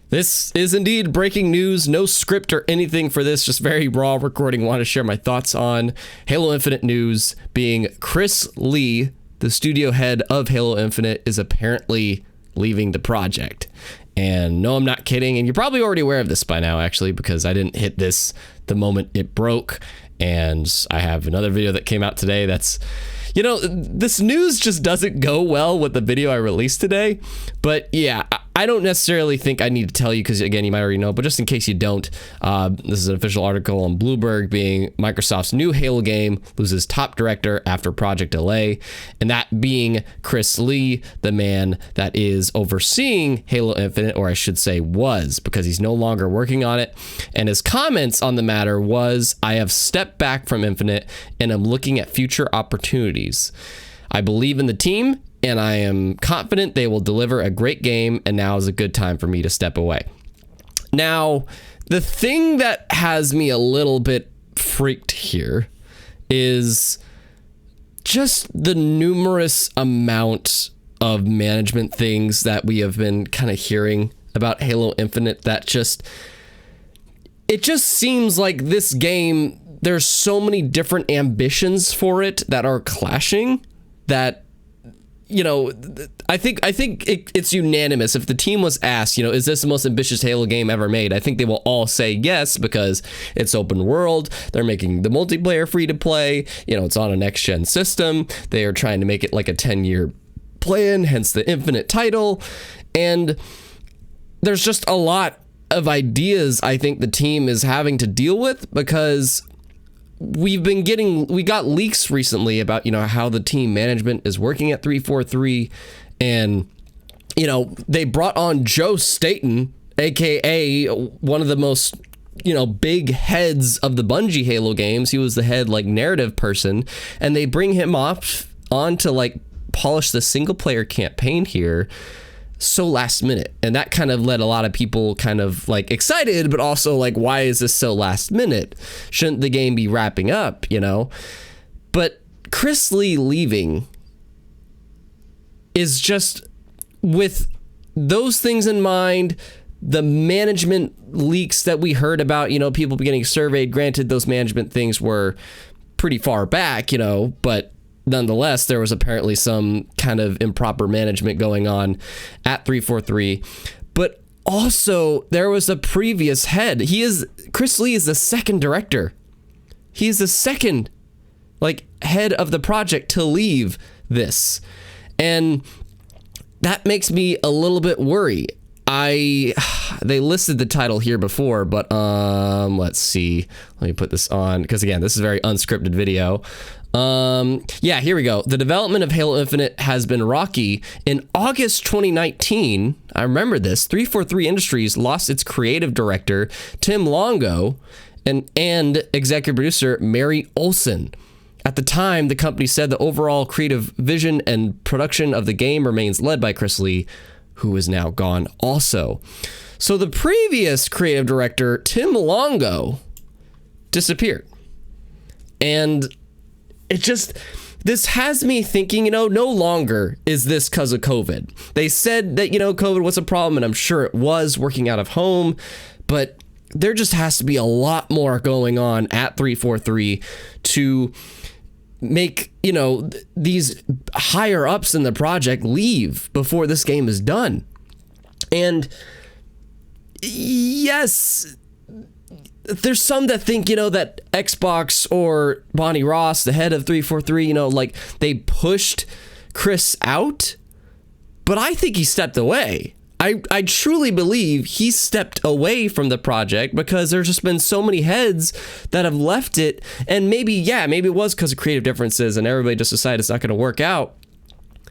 This is indeed breaking news. No script or anything for this, just very raw recording. Want to share my thoughts on Halo Infinite news, being Chris Lee, the studio head of Halo Infinite, is apparently leaving the project. And no, I'm not kidding. And you're probably already aware of this by now, actually, because I didn't hit this the moment it broke. And I have another video that came out today that's, you know, this news just doesn't go well with the video I released today. But yeah, I don't necessarily think I need to tell you because, again, you might already know. But just in case you don't, this is an official article on Bloomberg, being Microsoft's new Halo game loses top director after project delay. And that being Chris Lee, the man that is overseeing Halo Infinite, or I should say was, because he's no longer working on it. And his comments on the matter was, "I have stepped back from Infinite and I'm looking at future opportunities. I believe in the team and I am confident they will deliver a great game, and now is a good time for me to step away." Now, the thing that has me a little bit freaked here is just the numerous amount of management things that we have been kind of hearing about Halo Infinite that it just seems like this game, there's so many different ambitions for it that are clashing that, you know, I think it's unanimous. If the team was asked, you know, is this the most ambitious Halo game ever made? I think they will all say yes, because it's open world. They're making the multiplayer free to play. You know, it's on a next gen system. They are trying to make it like a 10-year plan, hence the Infinite title. And there's just a lot of ideas I think the team is having to deal with, because we got leaks recently about, you know, how the team management is working at 343, and, you know, they brought on Joe Staten, aka one of the most, you know, big heads of the Bungie Halo games. He was the head, like, narrative person, and they bring him on to, like, polish the single player campaign here so last minute. And that kind of led a lot of people kind of like excited, but also like, why is this so last minute? Shouldn't the game be wrapping up, you know? But Chris Lee leaving is just, with those things in mind, the management leaks that we heard about, you know, people getting surveyed. Granted, those management things were pretty far back, you know, but nonetheless, there was apparently some kind of improper management going on at 343. But also, there was a previous head. Chris Lee is the second director. He's the second, like, head of the project to leave this. And that makes me a little bit worried. They listed the title here before, but let's see. Let me put this on, because again, this is a very unscripted video. Yeah, here we go. The development of Halo Infinite has been rocky. In August 2019, I remember this, 343 Industries lost its creative director, Tim Longo, and executive producer, Mary Olson. At the time, the company said the overall creative vision and production of the game remains led by Chris Lee, who is now gone also. So the previous creative director, Tim Longo, disappeared. And this has me thinking, you know, no longer is this because of COVID. They said that, you know, COVID was a problem, and I'm sure it was, working out of home, but there just has to be a lot more going on at 343 to make, you know, these higher ups in the project leave before this game is done. And yes, there's some that think, you know, that Xbox or Bonnie Ross, the head of 343, you know, like, they pushed Chris out, but I think he stepped away. I truly believe he stepped away from the project because there's just been so many heads that have left it. And maybe it was because of creative differences and everybody just decided it's not going to work out.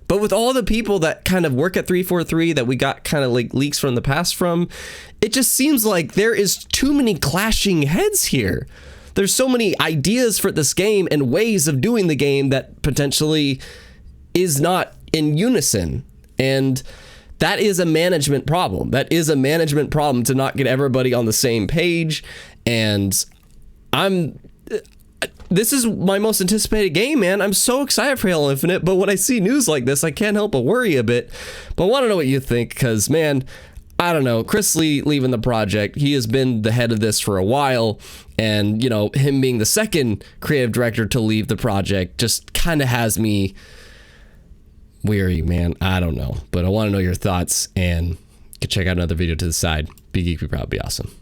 But with all the people that kind of work at 343 that we got kind of like leaks from the past from, it just seems like there is too many clashing heads here. There's so many ideas for this game and ways of doing the game that potentially is not in unison. And that is a management problem. That is a management problem, to not get everybody on the same page. And this is my most anticipated game, man. I'm so excited for Halo Infinite, but when I see news like this, I can't help but worry a bit. But I want to know what you think, because, man, I don't know, Chris Lee leaving the project, he has been the head of this for a while, and, you know, him being the second creative director to leave the project just kind of has me weary, man. I don't know, but I want to know your thoughts, and you can check out another video to the side. Be geek, be proud, be awesome.